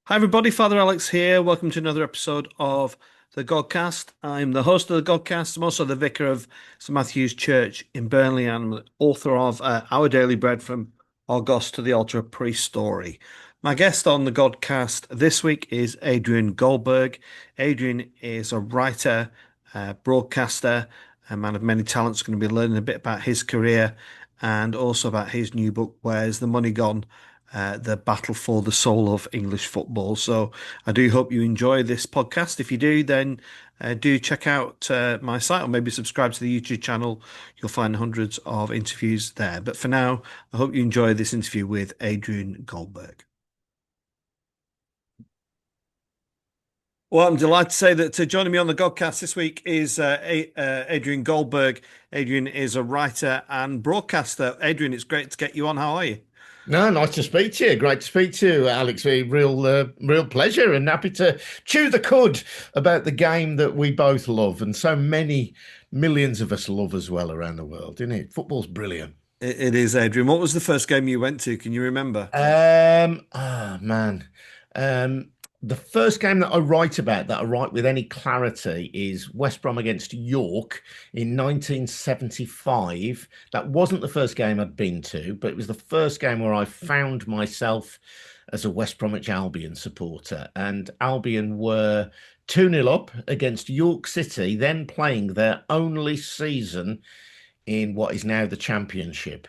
Hi everybody, Father Alex here. Welcome to another episode of the Godcast. I'm the host of the Godcast. I'm also the vicar of St Matthew's Church in Burnley and I'm the author of Our Daily Bread from Argos to the Altar, a Pre-Story. My guest on the Godcast this week is Adrian Goldberg. Adrian is a writer, broadcaster, a man of many talents. Going to be learning a bit about his career and also about his new book, Where's the Money Gone? The battle for the soul of English football. So I do hope you enjoy this podcast. If you do, then do check out my site or maybe subscribe to the YouTube channel. You'll find hundreds of interviews there. But for now, I hope you enjoy this interview with Adrian Goldberg. Well, I'm delighted to say that joining me on the Godcast this week is Adrian Goldberg. Adrian is a writer and broadcaster. Adrian, it's great to get you on. How are you? No, nice to speak to you. Great to speak to you, Alex. A real pleasure, and happy to chew the cud about the game that we both love, and so many millions of us love as well around the world, isn't it? Football's brilliant. It is, Adrian. What was the first game you went to? Can you remember? Man. Um, the first game that I write about, that I write with any clarity, is West Brom against York in 1975. That wasn't the first game I'd been to, but it was the first game where I found myself as a West Bromwich Albion supporter. And Albion were 2-0 up against York City, then playing their only season in what is now the Championship.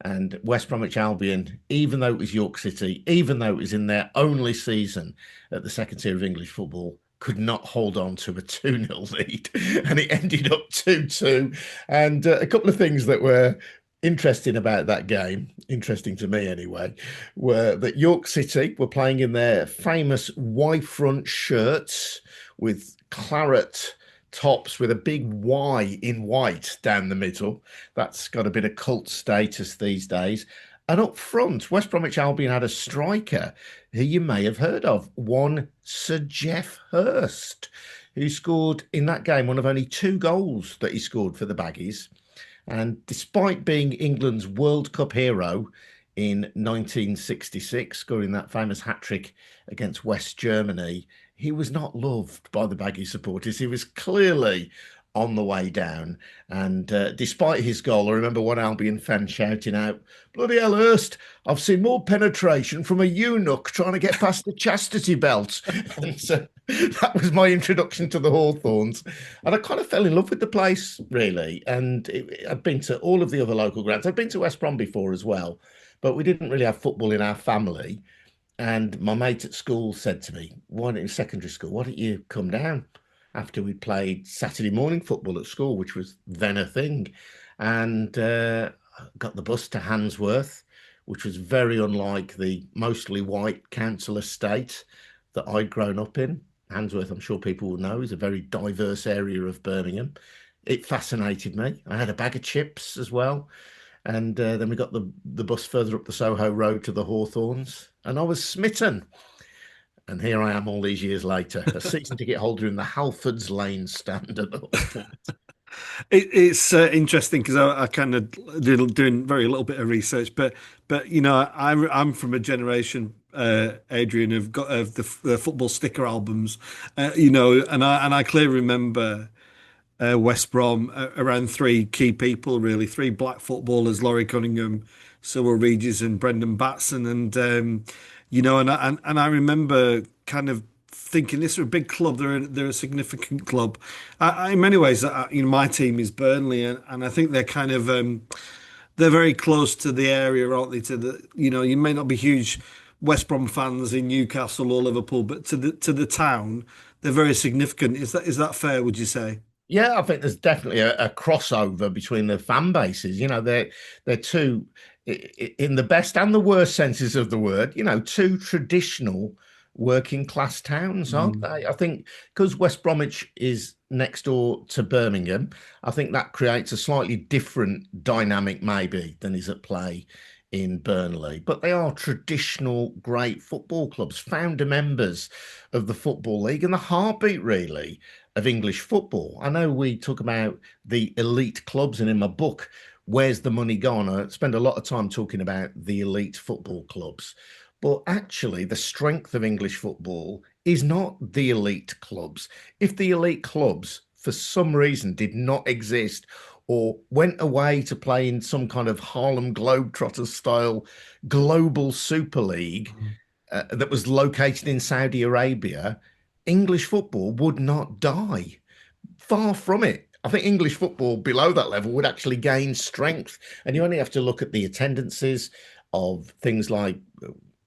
And West Bromwich Albion, even though it was York City, even though it was in their only season at the second tier of English football, could not hold on to a 2-0 lead. And it ended up 2-2. And a couple of things that were interesting about that game, interesting to me anyway, were that York City were playing in their famous Y-front shirts with claret tops with a big Y in white down the middle. That's got a bit of cult status these days. And up front, West Bromwich Albion had a striker who you may have heard of, one Sir Geoff Hurst, who scored in that game one of only two goals that he scored for the Baggies. And despite being England's World Cup hero in 1966, scoring that famous hat-trick against West Germany, he was not loved by the Baggy supporters. He was clearly on the way down. And despite his goal, I remember one Albion fan shouting out, "Bloody hell, Hurst, I've seen more penetration from a eunuch trying to get past the chastity belt." And so that was my introduction to the Hawthorns. And I kind of fell in love with the place, really. And I'd been to all of the other local grounds. I'd been to West Brom before as well, but we didn't really have football in our family. And my mate at school said to me, in secondary school, why don't you come down after we played Saturday morning football at school, which was then a thing. And got the bus to Handsworth, which was very unlike the mostly white council estate that I'd grown up in. Handsworth, I'm sure people will know, is a very diverse area of Birmingham. It fascinated me. I had a bag of chips as well. And then we got the bus further up the Soho Road to the Hawthorns, and I was smitten. And here I am all these years later, a season ticket holder in the Halfords Lane stand at the Hawthorns. It's interesting because I kind of doing very little bit of research, but you know I'm from a generation, Adrian, of the football sticker albums, and I clearly remember West Brom around three key people really, three black footballers: Laurie Cunningham, Cyril Regis, and Brendan Batson, and I remember kind of thinking this is a big club. They're a significant club. In many ways, my team is Burnley, and I think they're kind of they're very close to the area, aren't they? To the you may not be huge West Brom fans in Newcastle or Liverpool, but to the town, they're very significant. Is that fair? Would you say? Yeah, I think there's definitely a crossover between the fan bases. They're two, in the best and the worst senses of the word, two traditional working class towns, aren't Mm. they? I think because West Bromwich is next door to Birmingham, I think that creates a slightly different dynamic maybe than is at play in Burnley. But they are traditional great football clubs, founder members of the Football League and the heartbeat really of English football. I know we talk about the elite clubs, and in my book, Where's the Money Gone? I spend a lot of time talking about the elite football clubs. But actually, the strength of English football is not the elite clubs. If the elite clubs, for some reason, did not exist or went away to play in some kind of Harlem Globetrotters style global Super League that was located in Saudi Arabia, English football would not die. Far from it. I think English football below that level would actually gain strength. And you only have to look at the attendances of things like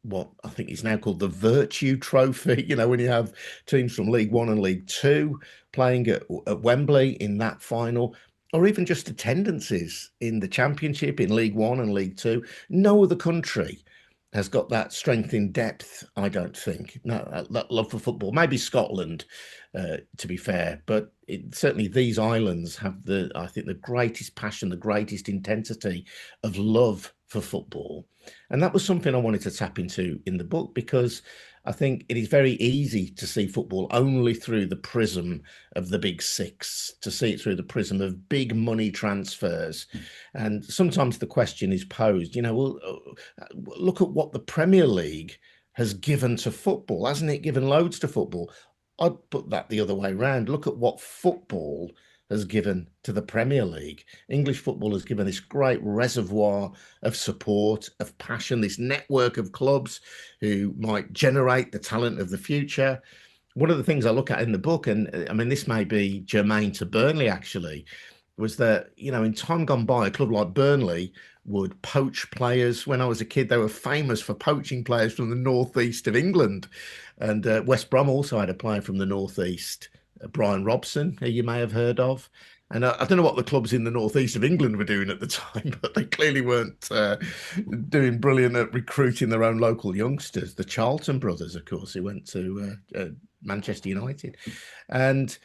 what I think is now called the Virtue Trophy. You know, when you have teams from League One and League Two playing at Wembley in that final, or even just attendances in the Championship in League One and League Two. No other country has got that strength in depth, I don't think. No, that love for football. Maybe Scotland, to be fair, but certainly these islands have I think, the greatest passion, the greatest intensity of love for football. And that was something I wanted to tap into in the book because I think it is very easy to see football only through the prism of the big six, to see it through the prism of big money transfers. And sometimes the question is posed, well, look at what the Premier League has given to football. Hasn't it given loads to football? I'd put that the other way around. Look at what football has given to the Premier League. English football has given this great reservoir of support, of passion, this network of clubs who might generate the talent of the future. One of the things I look at in the book, and I mean, this may be germane to Burnley actually, was that, in time gone by, a club like Burnley would poach players. When I was a kid, they were famous for poaching players from the northeast of England. And West Brom also had a player from the northeast, Brian Robson, who you may have heard of. And I don't know what the clubs in the northeast of England were doing at the time, but they clearly weren't doing brilliant at recruiting their own local youngsters. The Charlton brothers, of course, who went to Manchester United. And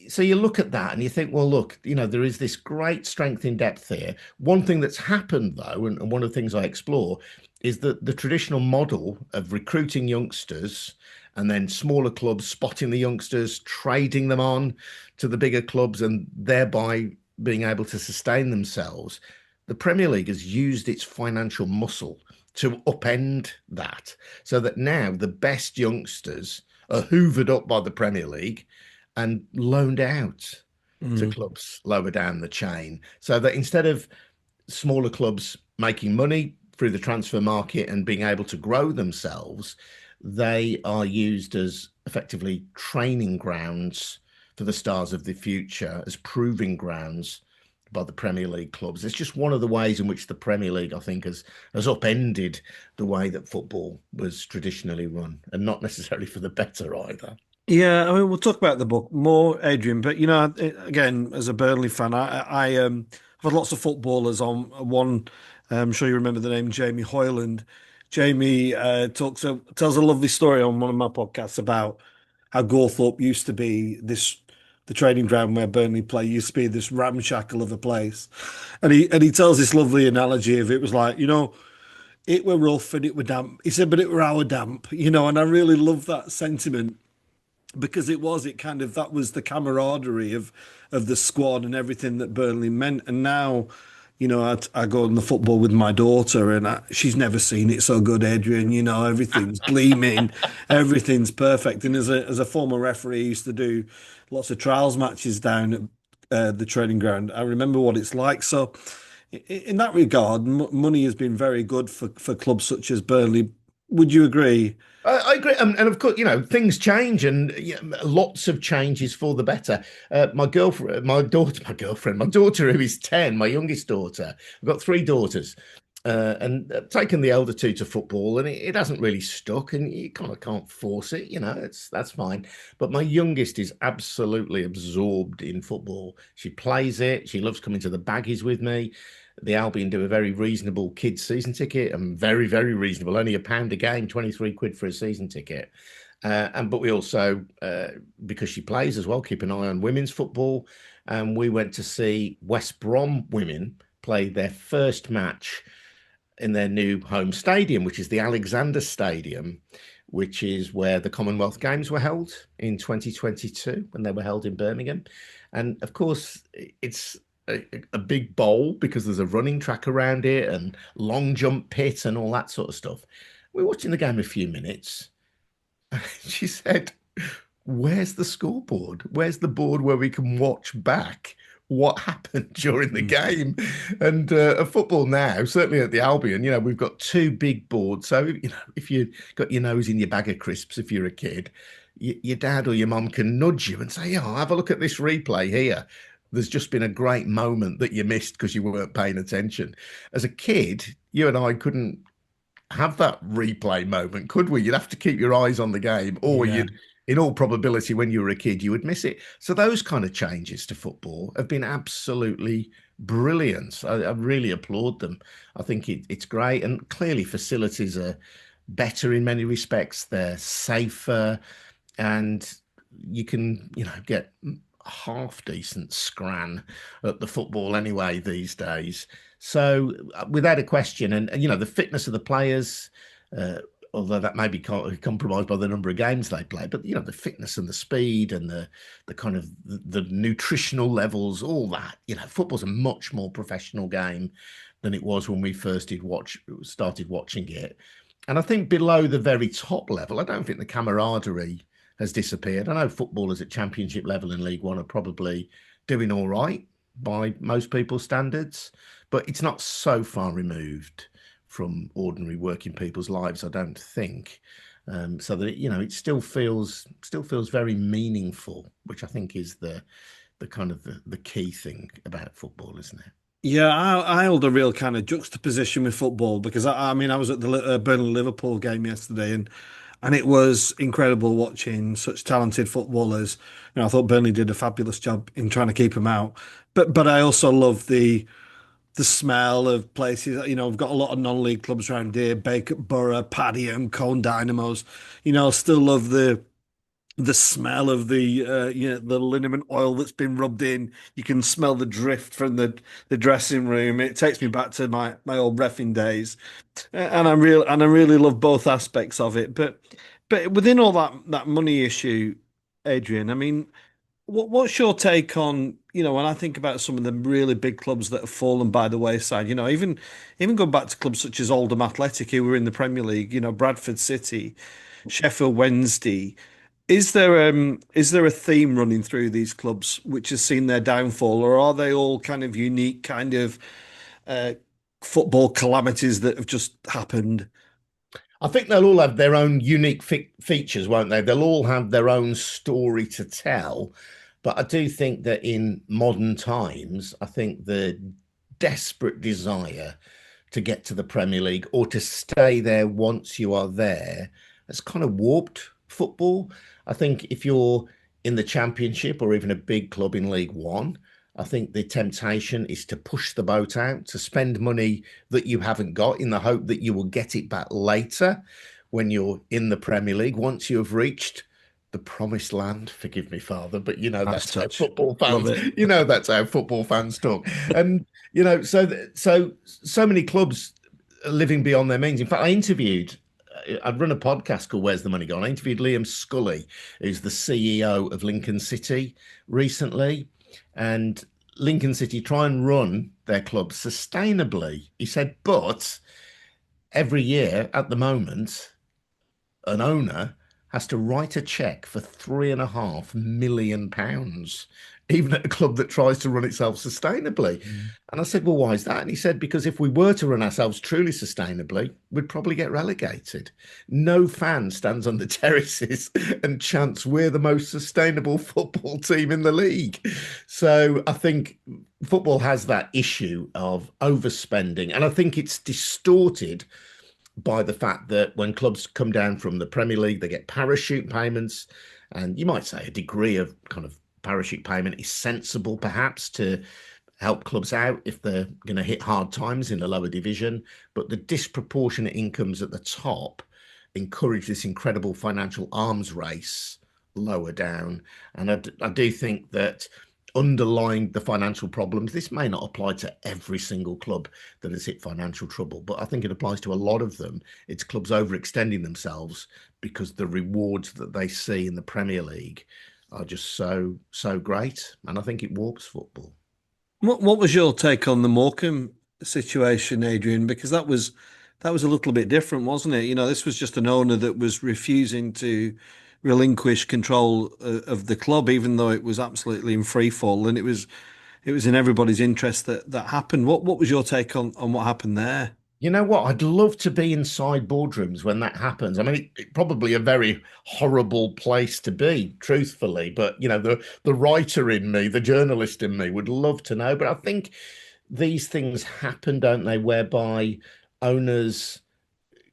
so you look at that and you think, well, look, there is this great strength in depth here. One thing that's happened, though, and one of the things I explore, is that the traditional model of recruiting youngsters and then smaller clubs spotting the youngsters, trading them on to the bigger clubs and thereby being able to sustain themselves. The Premier League has used its financial muscle to upend that so that now the best youngsters are hoovered up by the Premier League and loaned out to clubs lower down the chain, so that instead of smaller clubs making money through the transfer market and being able to grow themselves, they are used as effectively training grounds for the stars of the future, as proving grounds by the Premier League clubs. It's just one of the ways in which the Premier League, I think, has upended the way that football was traditionally run, and not necessarily for the better either. Yeah, I mean, we'll talk about the book more, Adrian. But again, as a Burnley fan, I've had lots of footballers on. One, I'm sure you remember the name Jamie Hoyland. Jamie tells a lovely story on one of my podcasts about how Gawthorpe used to be the training ground where Burnley play used to be this ramshackle of a place, and he tells this lovely analogy of it was like, it were rough and it were damp. He said, but it were our damp, and I really love that sentiment because that was the camaraderie of the squad and everything that Burnley meant. And now, I go on the football with my daughter, and she's never seen it so good, Adrian. Everything's gleaming, everything's perfect. And as a former referee, I used to do lots of trials matches down at the training ground. I remember what it's like. So, in that regard, money has been very good for clubs such as Burnley. Would you agree? I agree, and of course, things change, and lots of changes for the better. My daughter who is 10, my youngest daughter. I've got three daughters, and taken the elder two to football, and it hasn't really stuck, and you kind of can't force it. That's fine. But my youngest is absolutely absorbed in football. She plays it. She loves coming to the baggies with me. The Albion do a very reasonable kids season ticket, and very, very reasonable, only £1 a game, 23 quid for a season ticket. But we also, because she plays as well, keep an eye on women's football. And we went to see West Brom women play their first match in their new home stadium, which is the Alexander Stadium, which is where the Commonwealth Games were held in 2022 when they were held in Birmingham. And of course, it's a big bowl because there's a running track around it and long jump pit and all that sort of stuff. we're watching the game a few minutes. She said, "Where's the scoreboard? Where's the board where we can watch back what happened during the Mm. game?" And at football now, certainly at the Albion, we've got two big boards. So, if you got your nose in your bag of crisps, if you're a kid, your dad or your mum can nudge you and say, "Oh, have a look at this replay here. There's just been a great moment that you missed because you weren't paying attention." As a kid, you and I couldn't have that replay moment, could we? You'd have to keep your eyes on the game, or Yeah. you'd, in all probability, when you were a kid, you would miss it. So those kind of changes to football have been absolutely brilliant. I really applaud them. I think it's great, and clearly facilities are better in many respects. They're safer, and you can, get half decent scran at the football anyway these days. So without a question, and the fitness of the players, uh, although that may be compromised by the number of games they play, but the fitness and the speed and the kind of the nutritional levels, all that, football's a much more professional game than it was when we first started watching it. And I think below the very top level, I don't think the camaraderie has disappeared. I know footballers at championship level in League One are probably doing all right by most people's standards, but it's not so far removed from ordinary working people's lives, I don't think. So that it still feels very meaningful, which I think is the kind of the key thing about football, isn't it? Yeah, I hold a real kind of juxtaposition with football because I mean I was at the Burnley Liverpool game yesterday and it was incredible watching such talented footballers. I thought Burnley did a fabulous job in trying to keep them out, but I also love the smell of places. We've got a lot of non-league clubs around here, Baker Borough, Padiham, Cone Dynamos. Still love the smell of the liniment oil that's been rubbed in. You can smell the drift from the dressing room. It takes me back to my old reffing days, and I really love both aspects of it. But within all that money issue, Adrian, I mean, what's your take on, when I think about some of the really big clubs that have fallen by the wayside, even going back to clubs such as Oldham Athletic, who were in the Premier League, Bradford City, Sheffield Wednesday. Is there a theme running through these clubs which has seen their downfall, or are they all kind of unique kind of uh, football calamities that have just happened? I think they'll all have their own unique features, won't they? They'll all have their own story to tell. But I do think that in modern times, I think the desperate desire to get to the Premier League or to stay there once you are there has kind of warped football. I think if you're in the Championship or even a big club in League One, I think the temptation is to push the boat out, to spend money that you haven't got in the hope that you will get it back later when you're in the Premier League, once you have reached the promised land. Forgive me, Father, but Nice that's how touch. football Love fans, it. that's how football fans talk. And so many clubs are living beyond their means. In fact, I'd run a podcast called Where's the Money Gone? I interviewed Liam Scully, who's the CEO of Lincoln City recently. And Lincoln City try and run their club sustainably. He said, but every year at the moment, an owner has to write a check for £3.5 million, even at a club that tries to run itself sustainably. Mm. And I said, well, why is that? And he said, because if we were to run ourselves truly sustainably, we'd probably get relegated. No fan stands on the terraces and chants, we're the most sustainable football team in the league. So I think football has that issue of overspending. And I think it's distorted by the fact that when clubs come down from the Premier League, they get parachute payments. And you might say a degree of kind of parachute payment is sensible, perhaps, to help clubs out if they're going to hit hard times in the lower division. But the disproportionate incomes at the top encourage this incredible financial arms race lower down. And I do think that underlying the financial problems, this may not apply to every single club that has hit financial trouble, but I think it applies to a lot of them. It's clubs overextending themselves because the rewards that they see in the Premier League are just so great, and I think it warps football. What was your take on the Morecambe situation, Adrian? Because that was that was a little bit different, wasn't it? This was just an owner that was refusing to relinquish control of the club, even though it was absolutely in free fall, and it was in everybody's interest that happened. What was your take on what happened there? You know what? I'd love to be inside boardrooms when that happens. I mean, it probably a very horrible place to be, truthfully. But the writer in me, the journalist in me, would love to know. But I think these things happen, don't they? Whereby owners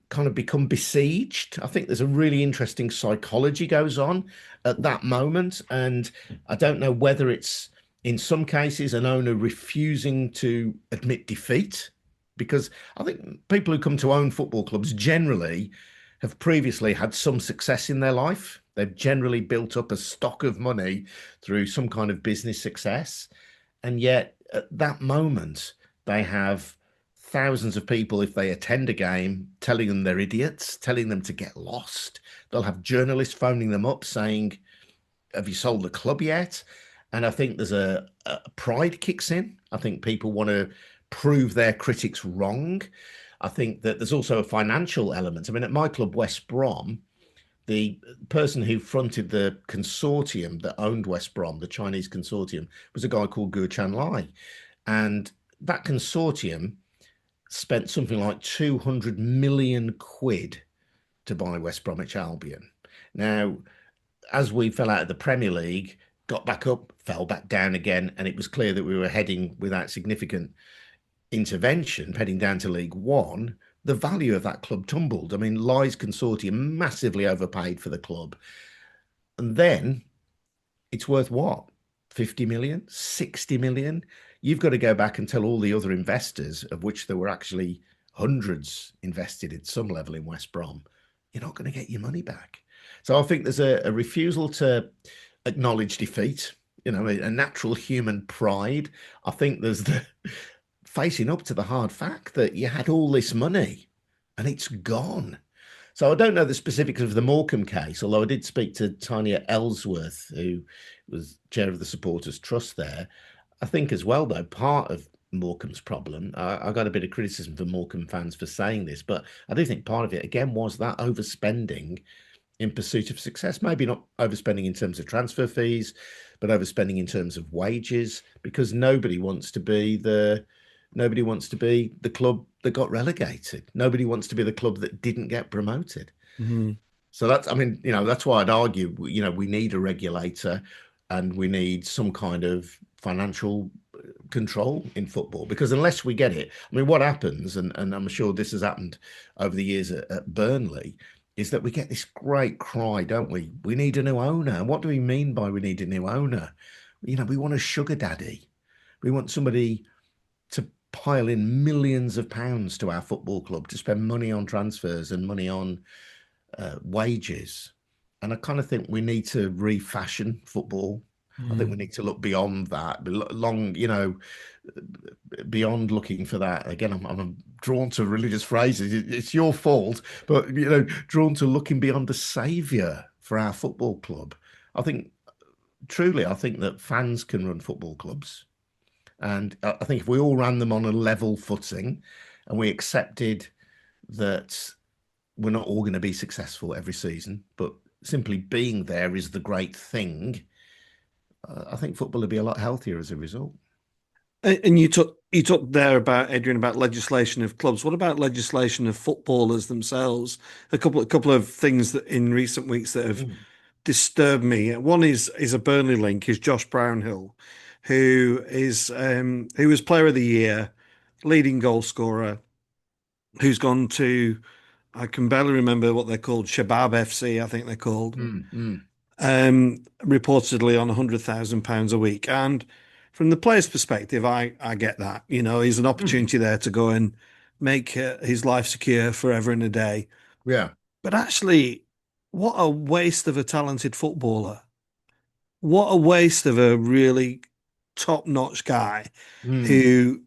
kind of become besieged. I think there's a really interesting psychology goes on at that moment, and I don't know whether it's in some cases an owner refusing to admit defeat, because I think people who come to own football clubs generally have previously had some success in their life. They've generally built up a stock of money through some kind of business success. And yet, at that moment, they have thousands of people, if they attend a game, telling them they're idiots, telling them to get lost. They'll have journalists phoning them up saying, "Have you sold the club yet?" And I think there's a pride kicks in. I think people want to prove their critics wrong. I think that there's also a financial element. I mean, at my club, West Brom, the person who fronted the consortium that owned West Brom, the Chinese consortium, was a guy called Guo Chan Lai. And that consortium spent something like 200 million quid to buy West Bromwich Albion. Now, as we fell out of the Premier League, got back up, fell back down again, and it was clear that we were heading without significant intervention, heading down to League One, the value of that club tumbled. I mean, Lai's consortium massively overpaid for the club. And then it's worth what? 50 million, 60 million? You've got to go back and tell all the other investors, of which there were actually hundreds invested at some level in West Brom, you're not going to get your money back. So I think there's a refusal to acknowledge defeat, a natural human pride. I think there's the facing up to the hard fact that you had all this money and it's gone. So I don't know the specifics of the Morecambe case, although I did speak to Tanya Ellsworth, who was chair of the Supporters Trust there. I think as well, though, part of Morecambe's problem, I got a bit of criticism for Morecambe fans for saying this, but I do think part of it, again, was that overspending in pursuit of success. Maybe not overspending in terms of transfer fees, but overspending in terms of wages, because nobody wants to be the club that got relegated. Nobody wants to be the club that didn't get promoted. Mm-hmm. So that's why I'd argue, we need a regulator and we need some kind of financial control in football, because unless we get it, I mean, what happens, and I'm sure this has happened over the years at Burnley, is that we get this great cry, don't we? We need a new owner. And what do we mean by we need a new owner? We want a sugar daddy. We want somebody to pile in millions of pounds to our football club, to spend money on transfers and money on wages. And I kind of think we need to refashion football. I think we need to look beyond that, beyond looking for that. Again, I'm drawn to religious phrases. It's your fault, but drawn to looking beyond a saviour for our football club. I think that fans can run football clubs, and I think if we all ran them on a level footing, and we accepted that we're not all going to be successful every season, but simply being there is the great thing, I think football would be a lot healthier as a result. And you talked there about, Adrian, about legislation of clubs. What about legislation of footballers themselves? A couple of things that in recent weeks that have disturbed me. One is a Burnley link, is Josh Brownhill, who was Player of the Year, leading goal scorer, who's gone to, I can barely remember what they're called, Shabab FC, I think they're called. Reportedly on £100,000 a week. And from the player's perspective, I get that. He's an opportunity there to go and make his life secure forever and a day. Yeah. But actually, what a waste of a talented footballer. What a waste of a really top-notch guy who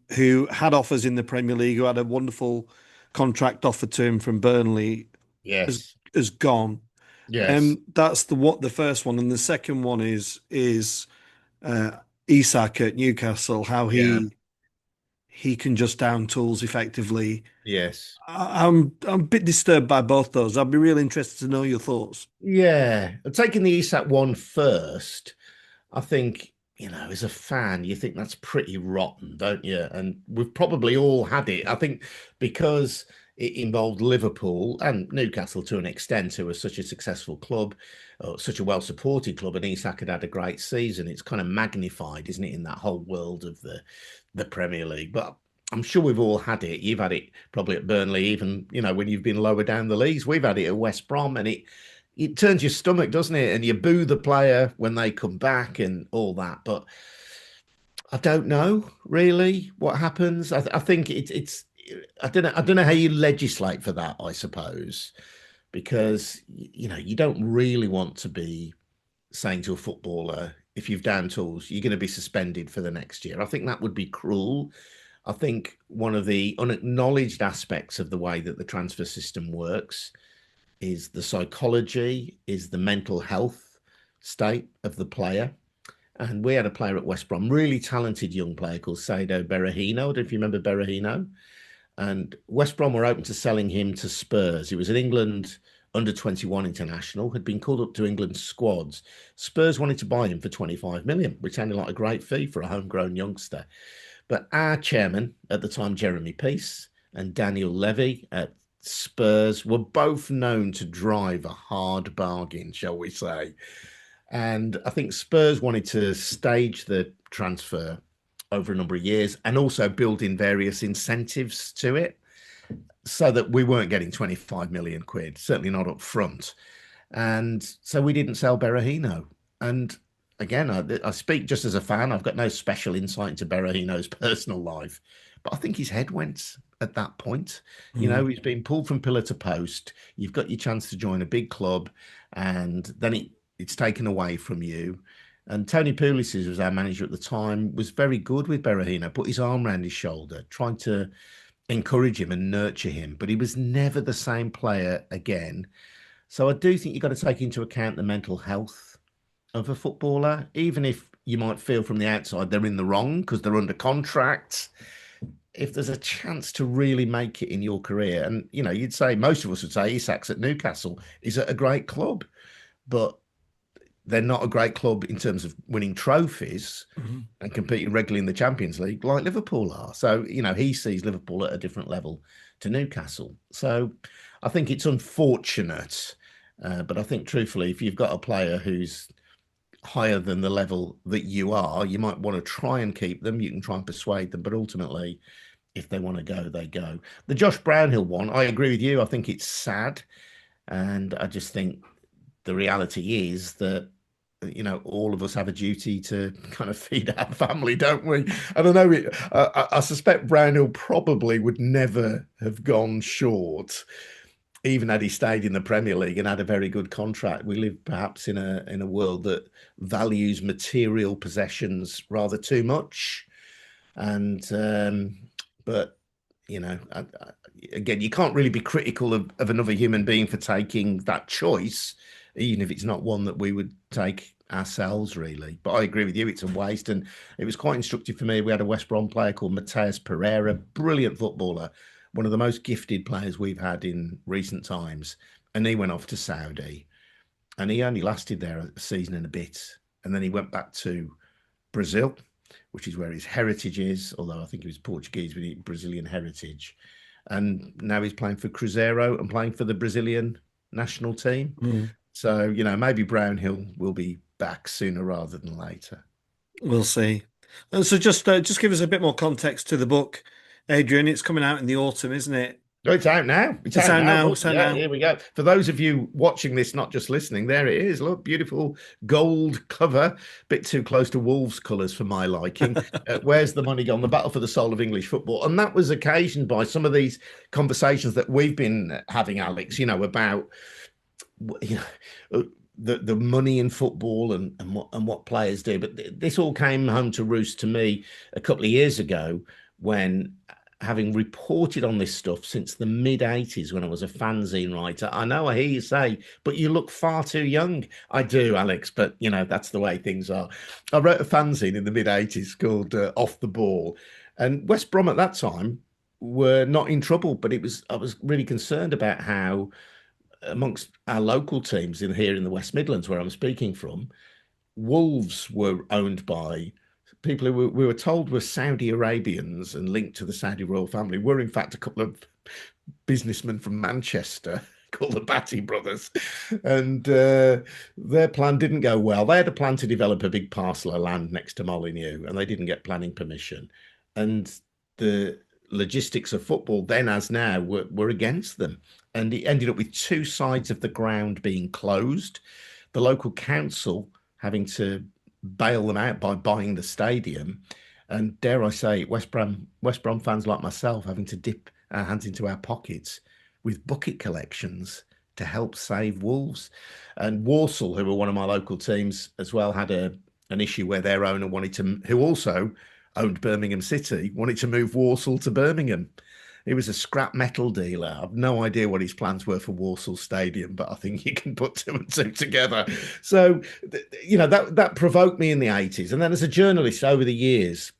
had offers in the Premier League, who had a wonderful contract offered to him from Burnley, Yes. has gone. Yes. That's the first one, and the second one is Isak at Newcastle. How Yeah. he can just down tools effectively. Yes. I'm a bit disturbed by both those. I'd be really interested to know your thoughts. Yeah. Taking the Isak one first, I think, as a fan, you think that's pretty rotten, don't you? And we've probably all had it. I think because it involved Liverpool and Newcastle to an extent, who was such a successful club, or such a well-supported club, and Isak had a great season. It's kind of magnified, isn't it, in that whole world of the Premier League. But I'm sure we've all had it. You've had it probably at Burnley, even, when you've been lower down the leagues. We've had it at West Brom, and it turns your stomach, doesn't it? And you boo the player when they come back and all that. But I don't know really what happens. I think it's I don't know how you legislate for that, I suppose, because you don't really want to be saying to a footballer, if you've down tools, you're going to be suspended for the next year. I think that would be cruel. I think one of the unacknowledged aspects of the way that the transfer system works is the psychology, is the mental health state of the player. And we had a player at West Brom, really talented young player called Saido Berahino. I don't know if you remember Berahino. And West Brom were open to selling him to Spurs. He was an England under-21 international, had been called up to England's squads. Spurs wanted to buy him for 25 million, which sounded like a great fee for a homegrown youngster. But our chairman at the time, Jeremy Peace, and Daniel Levy at Spurs were both known to drive a hard bargain, shall we say. And I think Spurs wanted to stage the transfer over a number of years and also build in various incentives to it so that we weren't getting 25 million quid, certainly not up front. And so we didn't sell Berahino. And again, I speak just as a fan. I've got no special insight into Berahino's personal life, but I think his head went at that point. He's been pulled from pillar to post. You've got your chance to join a big club, and then it's taken away from you. And Tony Pulis, who was our manager at the time, was very good with Berahino, put his arm around his shoulder, tried to encourage him and nurture him, but he was never the same player again. So I do think you've got to take into account the mental health of a footballer, even if you might feel from the outside they're in the wrong because they're under contract. If there's a chance to really make it in your career, and you'd say, most of us would say Isak's at Newcastle is at a great club, but they're not a great club in terms of winning trophies and competing regularly in the Champions League like Liverpool are. So, he sees Liverpool at a different level to Newcastle. So I think it's unfortunate, but I think truthfully, if you've got a player who's higher than the level that you are, you might want to try and keep them. You can try and persuade them, but ultimately, if they want to go, they go. The Josh Brownhill one, I agree with you. I think it's sad. And I just think the reality is that, all of us have a duty to kind of feed our family, don't we? And I know I suspect Brownhill probably would never have gone short, even had he stayed in the Premier League and had a very good contract. We live perhaps in a world that values material possessions rather too much. And, but, again, you can't really be critical of another human being for taking that choice, even if it's not one that we would take ourselves, really. But I agree with you, it's a waste. And it was quite instructive for me. We had a West Brom player called Mateus Pereira, brilliant footballer, one of the most gifted players we've had in recent times. And he went off to Saudi. And he only lasted there a season and a bit. And then he went back to Brazil, which is where his heritage is, although I think he was Portuguese with Brazilian heritage. And now he's playing for Cruzeiro and playing for the Brazilian national team. So, maybe Brownhill will be back sooner rather than later. We'll see. And so just give us a bit more context to the book, Adrian. It's coming out in the autumn, isn't it? No, it's out now. It's out now. Here we go. For those of you watching this, not just listening, there it is. Look, beautiful gold cover. Bit too close to Wolves colours for my liking. Where's the money gone? The battle for the soul of English football. And that was occasioned by some of these conversations that we've been having, Alex, about the money in football and what players do. But this all came home to roost to me a couple of years ago when, having reported on this stuff since the mid-'80s when I was a fanzine writer, I know I hear you say, but you look far too young. I do, Alex, but, that's the way things are. I wrote a fanzine in the mid-'80s called Off the Ball, And West Brom at that time were not in trouble, but I was really concerned about how amongst our local teams in here in the West Midlands, where I'm speaking from, Wolves were owned by people who we were told were Saudi Arabians and linked to the Saudi royal family, were in fact a couple of businessmen from Manchester called the Batty brothers. And their plan didn't go well. They had a plan to develop a big parcel of land next to Molineux, and they didn't get planning permission. And the logistics of football, then as now, were against them. And it ended up with two sides of the ground being closed, the local council having to bail them out by buying the stadium, and dare I say, West Brom fans like myself having to dip our hands into our pockets with bucket collections to help save Wolves. And Walsall, who were one of my local teams as well, had an issue where their owner wanted to, who also owned Birmingham City, wanted to move Walsall to Birmingham. He was a scrap metal dealer. I've no idea what his plans were for Walsall Stadium, but I think you can put two and two together. So, you know, that provoked me in the 80s. And then as a journalist over the years,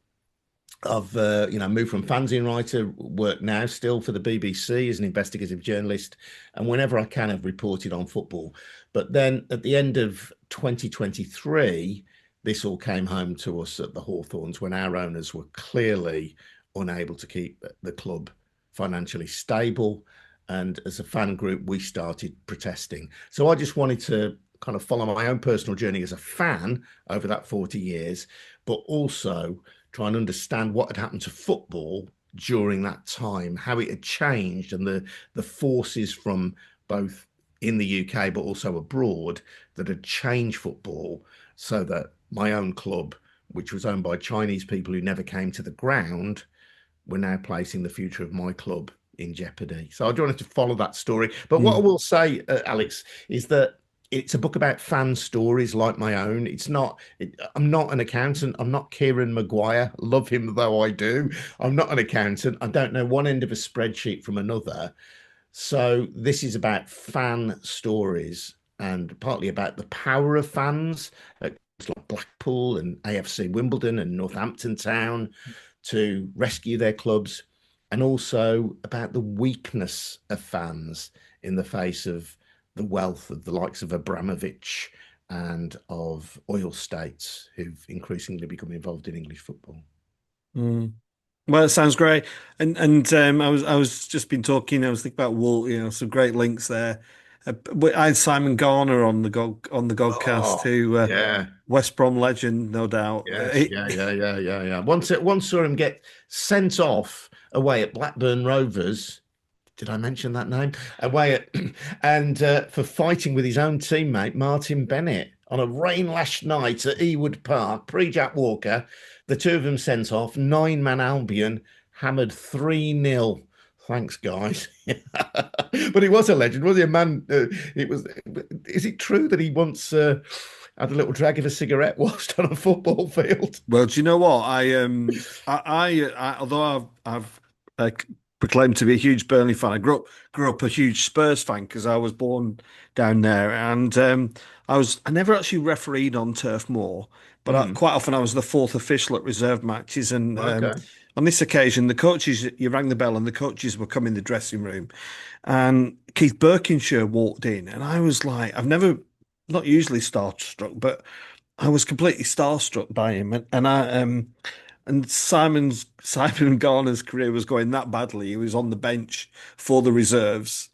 I've moved from fanzine writer, work now still for the BBC as an investigative journalist, and whenever I can, I've reported on football. But then at the end of 2023, this all came home to us at the Hawthorns when our owners were clearly unable to keep the club financially stable, and as a fan group, we started protesting. So I just wanted to kind of follow my own personal journey as a fan over that 40 years, but also try and understand what had happened to football during that time, how it had changed, and the forces from both in the UK but also abroad that had changed football, so that my own club, which was owned by Chinese people who never came to the ground, were now placing the future of my club in jeopardy. So I wanted to follow that story. But what I will say, Alex, is that it's a book about fan stories like my own. I'm not an accountant. I'm not Kieran Maguire. Love him though I do. I'm not an accountant. I don't know one end of a spreadsheet from another. So this is about fan stories and partly about the power of fans at like Blackpool and AFC Wimbledon and Northampton Town to rescue their clubs, and also about the weakness of fans in the face of the wealth of the likes of Abramovich and of oil states who've increasingly become involved in English football. Well, it sounds great, and I was just been talking. I was thinking about Wool, some great links there. I had Simon Garner on the Godcast, who yeah, West Brom legend, no doubt. yes, yeah. Once saw him get sent off away at Blackburn Rovers. Did I mention that name? Away at and for fighting with his own teammate Martin Bennett on a rain-lashed night at Ewood Park, pre-Jack Walker. The two of them sent off. 9-man Albion hammered 3-0. Thanks, guys. But he was a legend, was he? A man. It was. Is it true that he once had a little drag of a cigarette whilst on a football field? Well, do you know what? Although I've proclaimed to be a huge Burnley fan, I grew up a huge Spurs fan because I was born down there, and I never actually refereed on Turf Moor, but quite often I was the fourth official at reserve matches, and on this occasion, you rang the bell and the coaches were coming in the dressing room, and Keith Birkinshaw walked in, and I was like, not usually starstruck, but I was completely starstruck by him, and Simon Garner's career was going that badly. He was on the bench for the reserves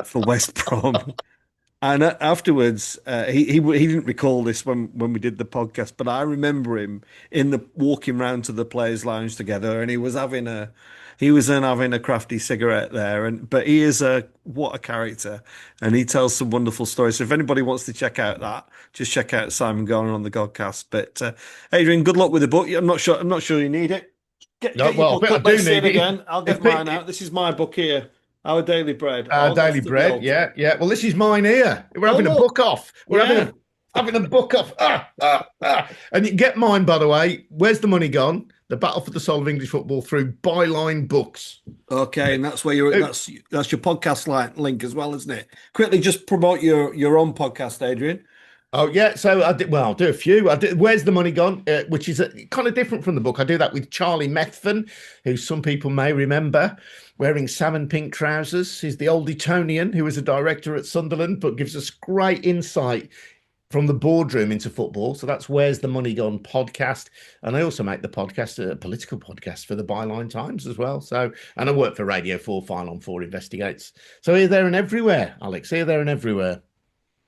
for West Brom. And afterwards, he didn't recall this when we did the podcast, but I remember him walking round to the players' lounge together, and he was having a crafty cigarette there. But he is what a character, and he tells some wonderful stories. So if anybody wants to check out that, just check out Simon Garner on the Godcast. But Adrian, good luck with the book. I'm not sure you need it. Get your book. I do need it again. I'll get mine out. This is my book here. Our Daily Bread. Our Daily Bread, yeah. Well, this is mine here. We're having a book off. We're having a book off. And you can get mine, by the way. Where's the Money Gone? The Battle for the Soul of English Football through Byline Books. Okay, and that's where that's your podcast link as well, isn't it? Quickly, just promote your own podcast, Adrian. Oh yeah, so I did. Well, I'll do a few. I did, Where's the Money Gone? Which is kind of different from the book. I do that with Charlie Methven, who some people may remember, wearing salmon pink trousers. He's the old Etonian who was a director at Sunderland, but gives us great insight from the boardroom into football. So that's Where's the Money Gone podcast, and I also make the podcast a political podcast for the Byline Times as well. So, and I work for Radio 4, File on 4 Investigates. So here, there, and everywhere, Alex. Here, there, and everywhere.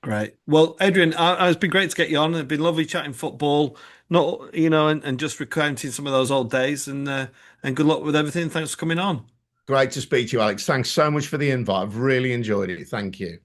Great. Well, Adrian, it's been great to get you on. It's been lovely chatting football, not and just recounting some of those old days. And good luck with everything. Thanks for coming on. Great to speak to you, Alex. Thanks so much for the invite. I've really enjoyed it. Thank you.